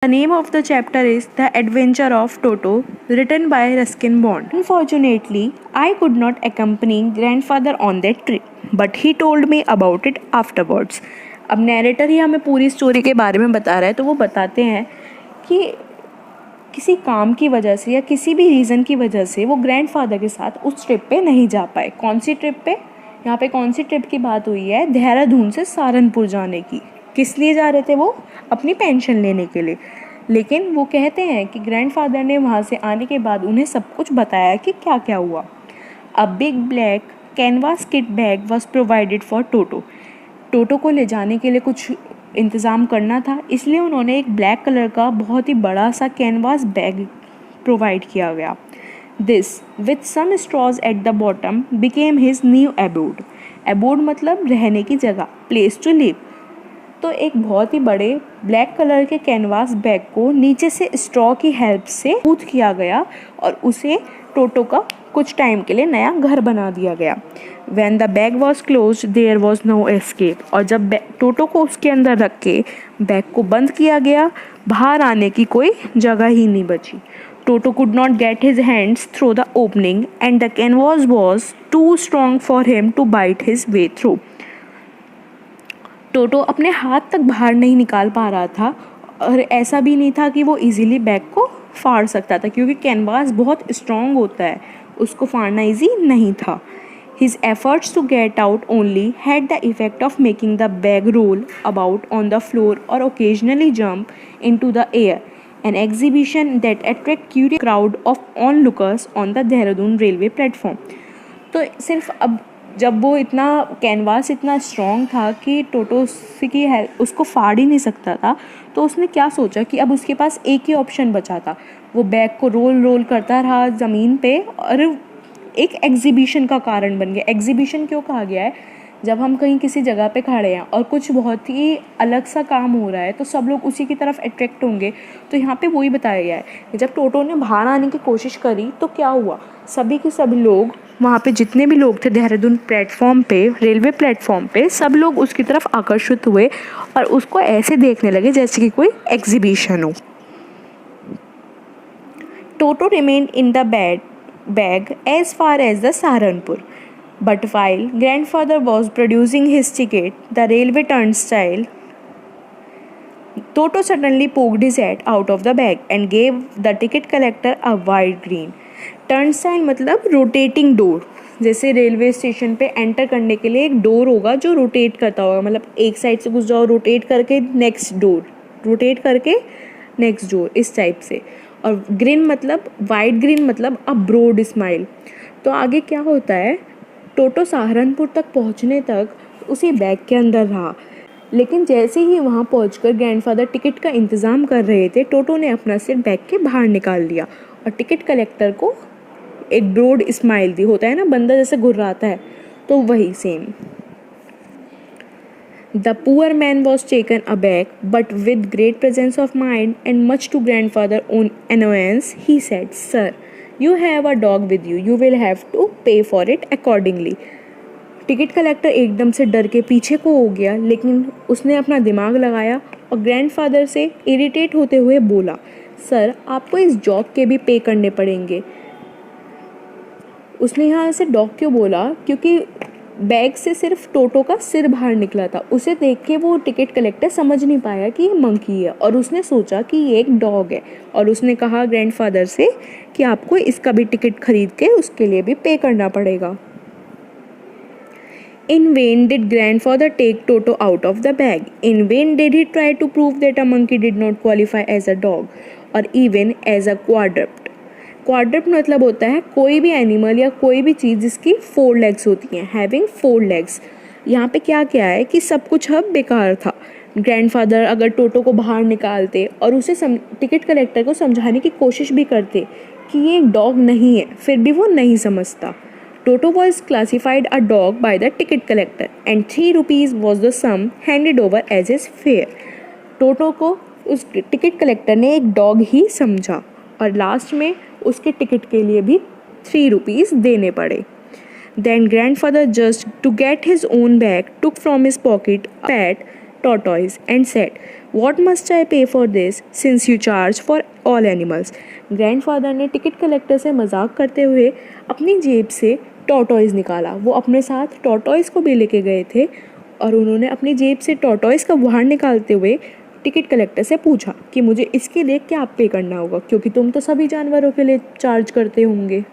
The name of the chapter is The Adventure of Toto, written by Ruskin Bond. Unfortunately, I could not accompany grandfather on that trip, but he told me about it afterwards. अब narrator ही हमें पूरी story के बारे में बता रहा है, तो वो बताते हैं कि किसी काम की वजह से या किसी भी रीज़न की वजह से वो ग्रैंडफादर के साथ उस ट्रिप पे नहीं जा पाए। कौन सी ट्रिप पे? यहाँ पे कौन सी ट्रिप की बात हुई है? देहरादून से सहारनपुर जाने की। किस लिए जा रहे थे वो? अपनी पेंशन लेने के लिए। लेकिन वो कहते हैं कि ग्रैंडफादर ने वहाँ से आने के बाद उन्हें सब कुछ बताया कि क्या क्या हुआ। A big black canvas kit bag was provided for Toto. Toto को ले जाने के लिए कुछ इंतज़ाम करना था, इसलिए उन्होंने एक ब्लैक कलर का बहुत ही बड़ा सा कैनवास बैग प्रोवाइड किया गया। This with some straws at the bottom became his new abode. Abode मतलब रहने की जगह, प्लेस टू लिव। तो एक बहुत ही बड़े ब्लैक कलर के कैनवास बैग को नीचे से स्ट्रॉ की हेल्प से स्मूथ किया गया और उसे टोटो का कुछ टाइम के लिए नया घर बना दिया गया। When the bag was closed, there was no escape. और जब टोटो को उसके अंदर रख के बैग को बंद किया गया, बाहर आने की कोई जगह ही नहीं बची। Toto could not get his hands through the opening and the canvas was too strong for him to bite his way through. टोटो अपने हाथ तक बाहर नहीं निकाल पा रहा था और ऐसा भी नहीं था कि वो इजीली बैग को फाड़ सकता था, क्योंकि कैनवास बहुत स्ट्रॉन्ग होता है, उसको फाड़ना इजी नहीं था। His efforts to get out only had the effect of making the bag roll about on the floor or occasionally jump into the air, an exhibition that attracted curious crowd of onlookers on the Dehradun railway platform. तो सिर्फ अब जब वो इतना canvas इतना strong था कि टोटो की उसको फाड़ ही नहीं सकता था, तो उसने क्या सोचा कि अब उसके पास एक ही ऑप्शन बचा था। वो बैग को रोल करता रहा ज़मीन पे और एक एग्जीबिशन का कारण बन गया। एग्जीबिशन क्यों कहा गया है? जब हम कहीं किसी जगह पे खड़े हैं और कुछ बहुत ही अलग सा काम हो रहा है तो सब लोग उसी की तरफ अट्रैक्ट होंगे। तो यहाँ पे वही बताया गया है। जब टोटो ने बाहर आने की कोशिश करी तो क्या हुआ, सभी के सभी लोग वहाँ पे जितने भी लोग थे देहरादून प्लेटफॉर्म पे, रेलवे प्लेटफॉर्म पे, सब लोग उसकी तरफ आकर्षित हुए और उसको ऐसे देखने लगे जैसे कि कोई एग्जीबिशन हो। Toto remained in the bag as far as the Saharanpur. But while grandfather was producing his ticket, the railway turnstile, Toto suddenly poked his head out of the bag and gave the ticket collector a wide grin. Turnstile मतलब rotating door. जैसे railway station पे enter करने के लिए एक door होगा जो rotate करता होगा, मतलब एक साइड से घुस जाओ, रोटेट करके नेक्स्ट डोर, रोटेट करके नेक्स्ट डोर, इस टाइप से। और ग्रिन मतलब वाइड ग्रिन मतलब अ ब्रॉड स्माइल। तो आगे क्या होता है, टोटो सहारनपुर तक पहुंचने तक उसी बैग के अंदर रहा, लेकिन जैसे ही वहां पहुंचकर ग्रैंडफादर टिकट का इंतज़ाम कर रहे थे, टोटो ने अपना सिर बैग के बाहर निकाल लिया और टिकट कलेक्टर को एक ब्रॉड स्माइल दी। होता है ना बंदा जैसे घुर्राता है, तो वही same. The poor man was taken aback, but with great presence of mind and much to grandfather's own annoyance, he said, "Sir, you have a dog with you. You will have to pay for it accordingly." Ticket collector एकदम से डर के पीछे को हो गया, लेकिन उसने अपना दिमाग लगाया और ग्रैंडफादर से इरिटेट होते हुए बोला, सर आपको इस डॉग के भी पे करने पड़ेंगे। उसने यहाँ से डॉग क्यों बोला? क्योंकि बैग से सिर्फ टोटो का सिर बाहर निकला था। उसे देख के वो टिकट कलेक्टर समझ नहीं पाया कि ये मंकी है और उसने सोचा कि ये एक डॉग है, और उसने कहा ग्रैंडफादर से कि आपको इसका भी टिकट खरीद के उसके लिए भी पे करना पड़ेगा। In vain did grandfather take Toto out of the bag. In vain did he try to prove that a monkey did not qualify as a dog or even as a quadruped. क्वाड्रप्ट मतलब होता है कोई भी animal या कोई भी चीज़ जिसकी 4 legs होती हैं, हैविंग 4 लेग्स। यहाँ पे क्या क्या है कि सब कुछ अब बेकार था। ग्रैंडफादर अगर टोटो को बाहर निकालते और उसे टिकट कलेक्टर को समझाने की कोशिश भी करते कि ये एक डॉग नहीं है, फिर भी वो नहीं समझता। टोटो was classified a dog by the ticket collector and 3 rupees was the sum handed over as his fare. टोटो को उस टिकट कलेक्टर ने एक डॉग ही समझा और लास्ट में उसके टिकट के लिए भी 3 rupees देने पड़े। Then grandfather, just to get his own bag, took from his pocket a fat tortoise and said, "What must I pay for this since you charge for all animals?" Grandfather ने ticket collector से मजाक करते हुए अपनी जेब से tortoise निकाला। वो अपने साथ टॉर्टॉइस को भी लेके गए थे और उन्होंने अपनी जेब से टॉर्टॉइस का बाहर निकालते हुए टिकट कलेक्टर से पूछा कि मुझे इसके लिए क्या पे करना होगा, क्योंकि तुम तो सभी जानवरों के लिए चार्ज करते होंगे।